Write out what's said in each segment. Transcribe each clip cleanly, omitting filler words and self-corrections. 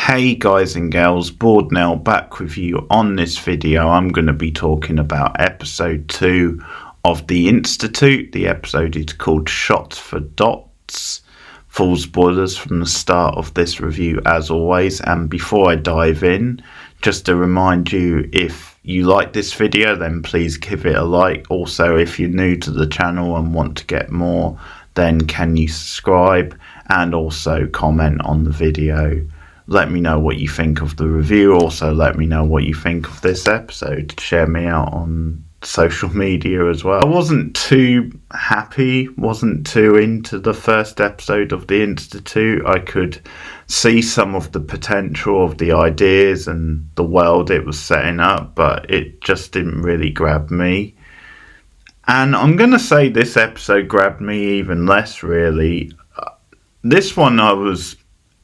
Hey guys and gals, Boardnell back with you on this video. I'm going to be talking about episode 2 of The Institute. The episode is called Shots for Dots. Full spoilers from the start of this review as always. And before I dive in, just to remind you, if you like this video then please give it a like. Also, if you're new to the channel and want to get more, then can you subscribe and also comment on the video. Let me know what you think of the review. Also, let me know what you think of this episode. Share me out on social media as well. I wasn't too happy, wasn't too into the first episode of The Institute. I could see some of the potential of the ideas and the world it was setting up, but it just didn't really grab me. And I'm going to say this episode grabbed me even less, really. This one I was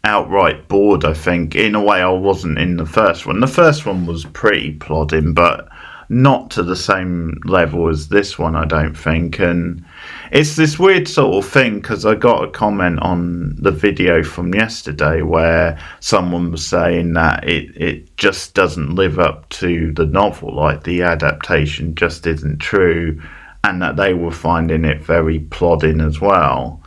outright bored, I think. In a way I wasn't in the first one. The first one was pretty plodding, but not to the same level as this one, I don't think. And it's this weird sort of thing, because I got a comment on the video from yesterday where someone was saying that it just doesn't live up to the novel, like the adaptation just isn't true, and that they were finding it very plodding as well.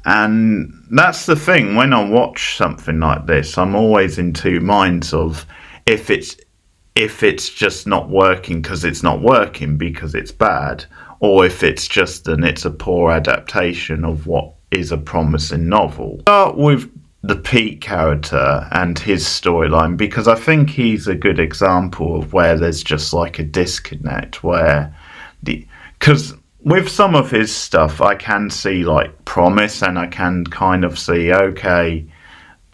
And that's the thing, when I watch something like this, I'm always in two minds of if it's just not working because it's not working because it's bad, or if it's just it's a poor adaptation of what is a promising novel. Start with the Pete character and his storyline, because I think he's a good example of where there's just like a disconnect, where because with some of his stuff, I can see like promise, and I can kind of see, okay,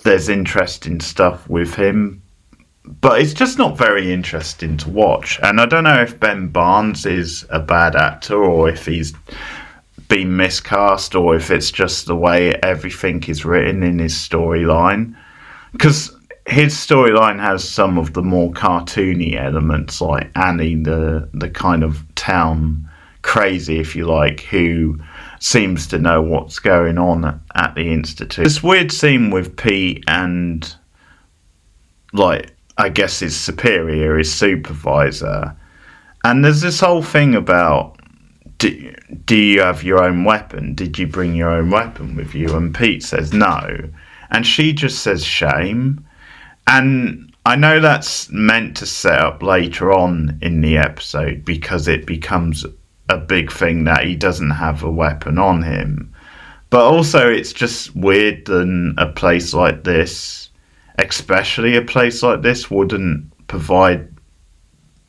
there's interesting stuff with him, but it's just not very interesting to watch. And I don't know if Ben Barnes is a bad actor, or if he's been miscast, or if it's just the way everything is written in his storyline. Because his storyline has some of the more cartoony elements, like Annie, the kind of town crazy, if you like, who seems to know what's going on at the Institute. This weird scene with Pete and, like, I guess his superior, his supervisor, and there's this whole thing about, do you have your own weapon? Did you bring your own weapon with you? And Pete says no, and she just says shame. And I know that's meant to set up later on in the episode, because it becomes a big thing that he doesn't have a weapon on him. But also it's just weird that a place like this, especially a place like this, wouldn't provide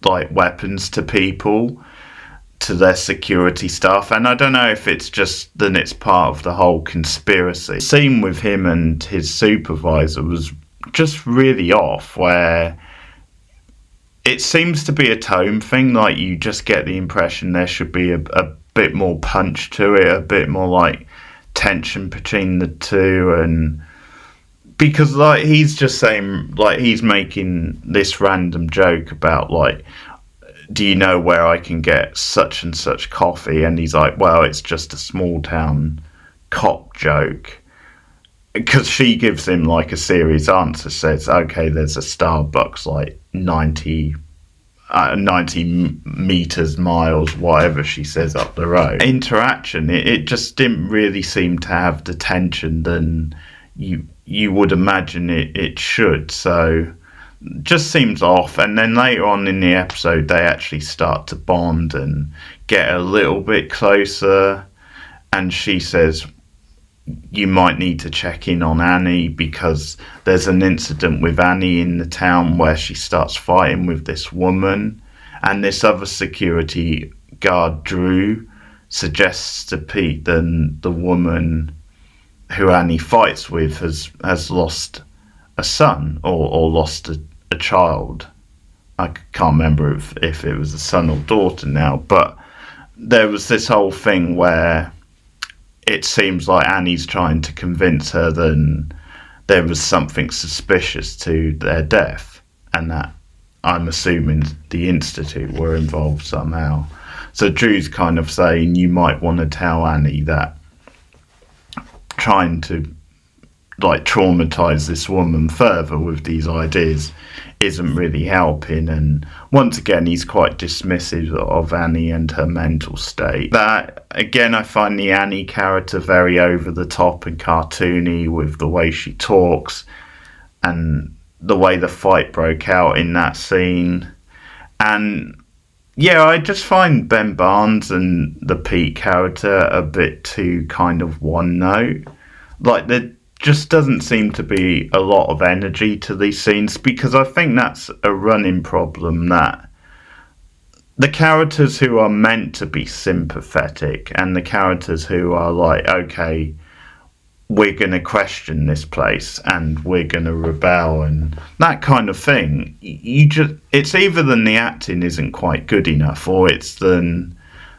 like weapons to people, to their security staff. And I don't know if it's just that it's part of the whole conspiracy. The scene with him and his supervisor was just really off, where it seems to be a tone thing. Like, you just get the impression there should be a bit more punch to it, a bit more like tension between the two. And because like he's just saying, like, he's making this random joke about, like, do you know where I can get such and such coffee? And he's like, well, it's just a small town cop joke. Because she gives him like a serious answer, says, okay, there's a Starbucks like 90 meters, miles, whatever she says, up the road. Interaction, it just didn't really seem to have the tension than you would imagine it should. So just seems off. And then later on in the episode, they actually start to bond and get a little bit closer. And she says, you might need to check in on Annie, because there's an incident with Annie in the town where she starts fighting with this woman, and this other security guard, Drew, suggests to Pete that the woman who Annie fights with has lost a son, or lost a child. I can't remember if it was a son or daughter now, but there was this whole thing where it seems like Annie's trying to convince her that there was something suspicious to their death, and that I'm assuming the Institute were involved somehow. So Drew's kind of saying, you might want to tell Annie that trying to like traumatize this woman further with these ideas isn't really helping. And once again, he's quite dismissive of Annie and her mental state. That again, I find the Annie character very over the top and cartoony with the way she talks and the way the fight broke out in that scene. And yeah, I just find Ben Barnes and the Pete character a bit too kind of one note. Like, there just doesn't seem to be a lot of energy to these scenes, because I think that's a running problem, that the characters who are meant to be sympathetic and the characters who are like, okay, we're going to question this place and we're going to rebel and that kind of thing, it's either then the acting isn't quite good enough, or it's then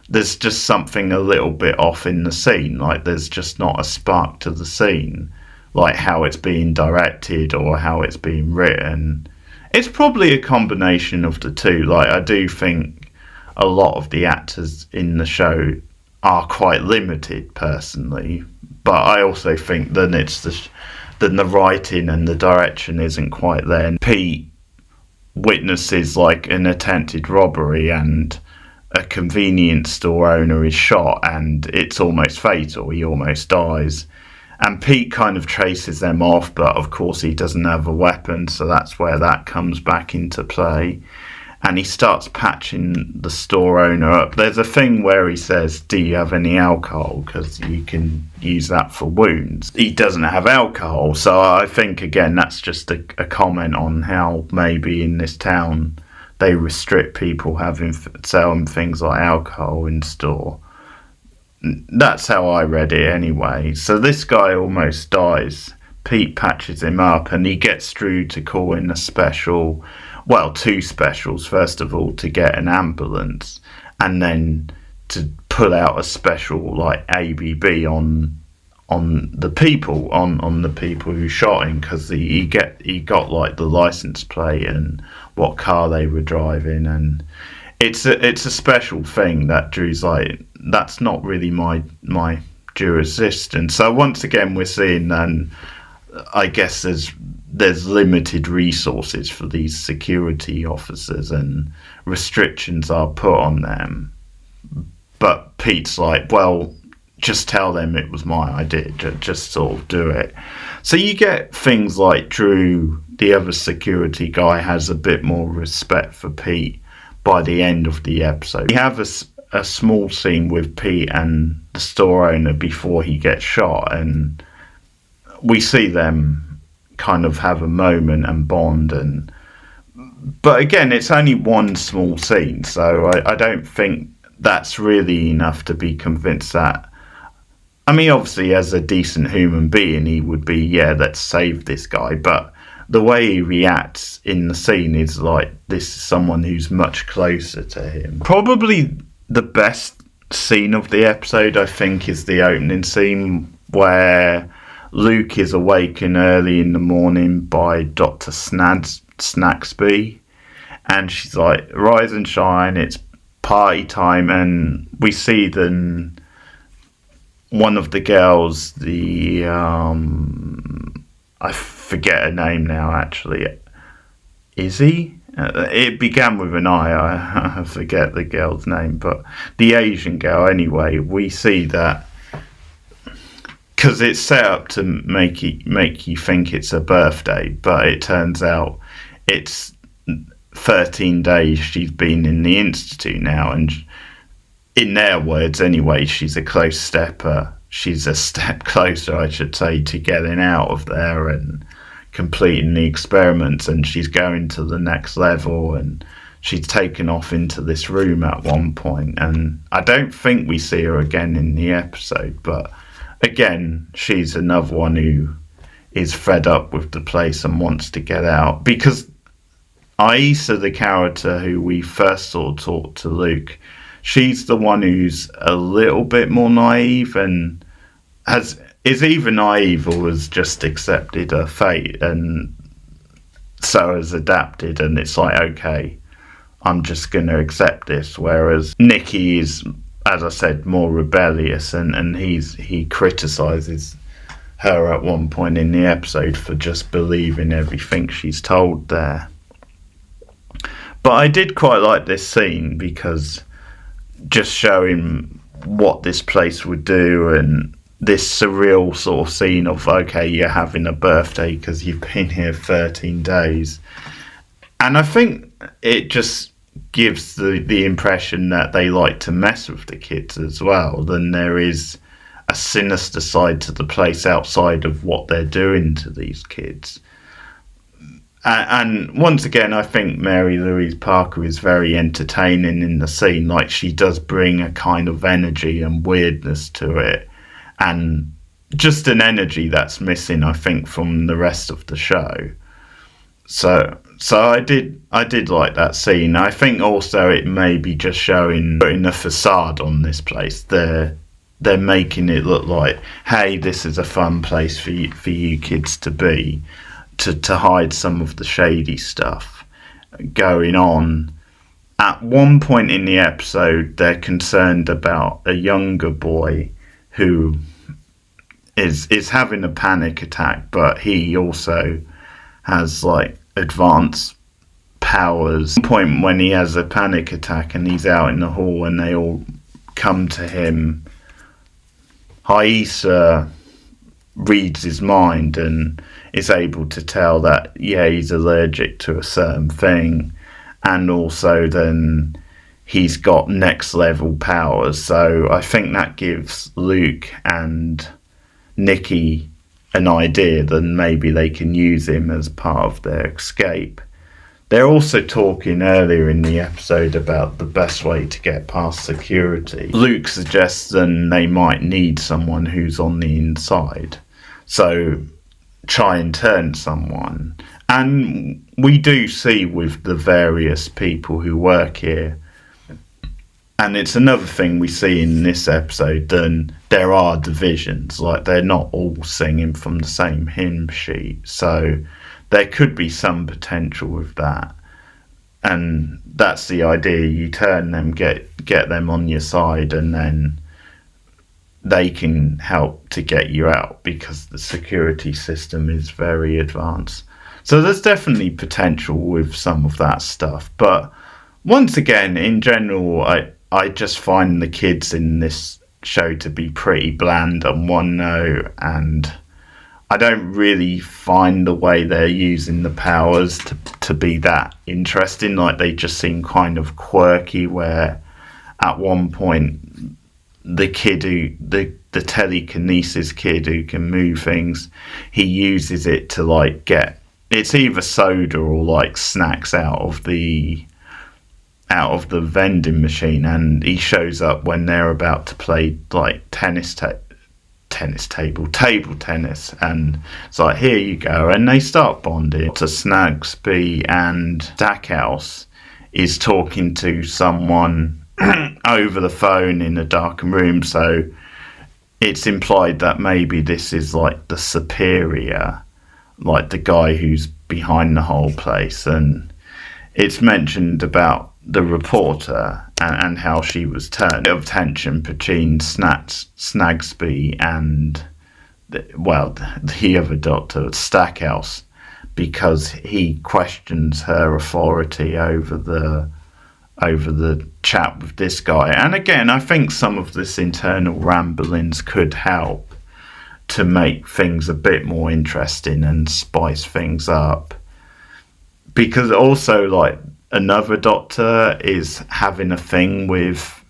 there's just something a little bit off in the scene. Like, there's just not a spark to the scene, like how it's being directed or how it's being written. It's probably a combination of the two. Like, I do think a lot of the actors in the show are quite limited personally, but I also think then it's the writing and the direction isn't quite there. And Pete witnesses like an attempted robbery and a convenience store owner is shot and it's almost fatal. He almost dies. And Pete kind of traces them off, but of course he doesn't have a weapon, so that's where that comes back into play. And he starts patching the store owner up. There's a thing where he says, do you have any alcohol? Because you can use that for wounds. He doesn't have alcohol. So I think, again, that's just a comment on how maybe in this town they restrict people selling things like alcohol in store. That's how I read it anyway. So this guy almost dies. Pete patches him up and he gets Drew to call in a special, well, two specials. First of all, to get an ambulance, and then to pull out a special like ABB on the people who shot him, because he got like the license plate and what car they were driving, and it's a special thing that Drew's like, that's not really my jurisdiction. So once again, we're seeing then, I guess there's limited resources for these security officers and restrictions are put on them. But Pete's like, well, just tell them it was my idea, just sort of do it. So you get things like Drew, the other security guy, has a bit more respect for Pete by the end of the episode. We have a small scene with Pete and the store owner before he gets shot, and we see them kind of have a moment and bond. But again, it's only one small scene, so I don't think that's really enough to be convinced that, I mean, obviously as a decent human being he would be, yeah, let's save this guy, but the way he reacts in the scene is like, this is someone who's much closer to him. Probably the best scene of the episode, I think, is the opening scene where Luke is awakened early in the morning by Dr. Snagsby, and she's like, rise and shine, it's party time. And we see then one of the girls, I forget her name now actually, Izzy? It began with an I forget the girl's name, but the Asian girl anyway, we see that, because it's set up to make you think it's a birthday, but it turns out it's 13 days she's been in the institute now, and in their words anyway, she's a step closer, I should say, to getting out of there and completing the experiments, and she's going to the next level, and she's taken off into this room at one point, and I don't think we see her again in the episode, but again, she's another one who is fed up with the place and wants to get out, because Aisa, the character who we first saw talk to Luke, she's the one who's a little bit more naive and is either naive or has just accepted her fate, and so has adapted, and it's like, okay, I'm just going to accept this. Whereas Nicky is, as I said, more rebellious, and he criticises her at one point in the episode for just believing everything she's told there. But I did quite like this scene because just showing what this place would do, and this surreal sort of scene of, okay, you're having a birthday because you've been here 13 days. And I think it just gives the impression that they like to mess with the kids as well. Then there is a sinister side to the place outside of what they're doing to these kids. And once again, I think Mary Louise Parker is very entertaining in the scene. Like, she does bring a kind of energy and weirdness to it, and just an energy that's missing, I think, from the rest of the show. So I did like that scene. I think also it may be just putting a facade on this place. They're making it look like, hey, this is a fun place for you kids to be, to hide some of the shady stuff going on. At one point in the episode, they're concerned about a younger boy who is having a panic attack, but he also has like advanced powers. At one point when he has a panic attack and he's out in the hall and they all come to him, Haisa reads his mind and is able to tell that, yeah, he's allergic to a certain thing, and also then he's got next level powers. So I think that gives Luke and Nikki an idea that maybe they can use him as part of their escape. They're also talking earlier in the episode about the best way to get past security. Luke suggests then they might need someone who's on the inside. So try and turn someone. And we do see with the various people who work here, and it's another thing we see in this episode, then there are divisions. Like, they're not all singing from the same hymn sheet. So there could be some potential with that. And that's the idea. You turn them, get them on your side, and then they can help to get you out because the security system is very advanced. So there's definitely potential with some of that stuff. But once again, in general, I just find the kids in this show to be pretty bland and one note, and I don't really find the way they're using the powers to be that interesting. Like, they just seem kind of quirky, where at one point the kid the telekinesis kid who can move things, he uses it to like get, it's either soda or like snacks out of the vending machine, and he shows up when they're about to play like table tennis, and it's like, here you go, and they start bonding. To Snagsby, and Stackhouse is talking to someone over the phone in a darkened room, so it's implied that maybe this is like the superior, like the guy who's behind the whole place. And it's mentioned about the reporter and how she was turned. A bit of tension between Snagsby and the other doctor, Stackhouse, because he questions her authority over the chat with this guy. And again, I think some of this internal ramblings could help to make things a bit more interesting and spice things up. Because also, like, another doctor is having a thing with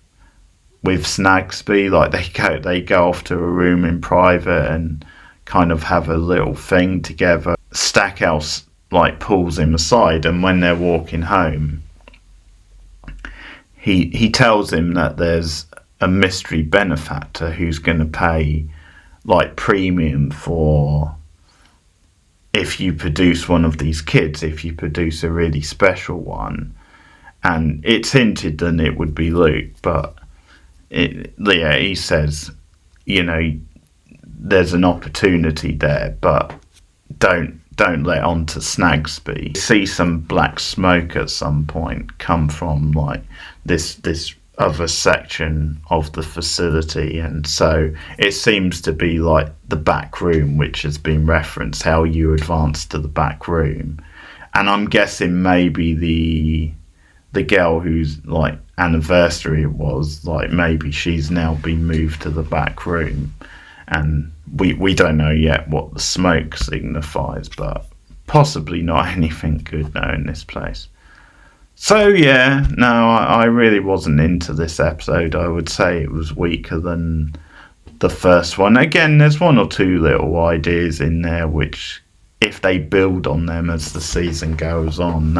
Snagsby. Like, they go off to a room in private and kind of have a little thing together. Stackhouse like pulls him aside, and when they're walking home, he tells him that there's a mystery benefactor who's going to pay like premium for if you produce one of these kids, if you produce a really special one. And it's hinted that it would be Luke, but he says, you know, there's an opportunity there, but don't let on to Snagsby. See some black smoke at some point come from like this other section of the facility, and so it seems to be like the back room which has been referenced, how you advance to the back room. And I'm guessing maybe the girl whose like anniversary it was, like maybe she's now been moved to the back room, and we don't know yet what the smoke signifies, but possibly not anything good now in this place. So yeah, no, I really wasn't into this episode. I would say it was weaker than the first one. Again, there's one or two little ideas in there which, if they build on them as the season goes on,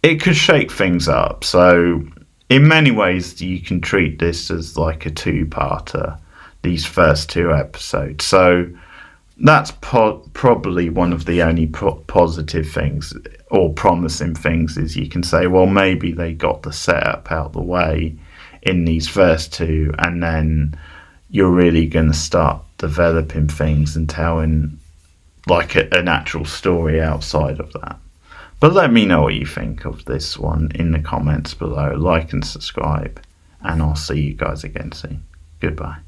it could shake things up. So in many ways, you can treat this as like a two-parter, these first two episodes. So that's probably one of the only positive things or promising things, is you can say, well, maybe they got the setup out the way in these first two, and then you're really going to start developing things and telling like an actual story outside of that. But let me know what you think of this one in the comments below. Like and subscribe, and I'll see you guys again soon. Goodbye.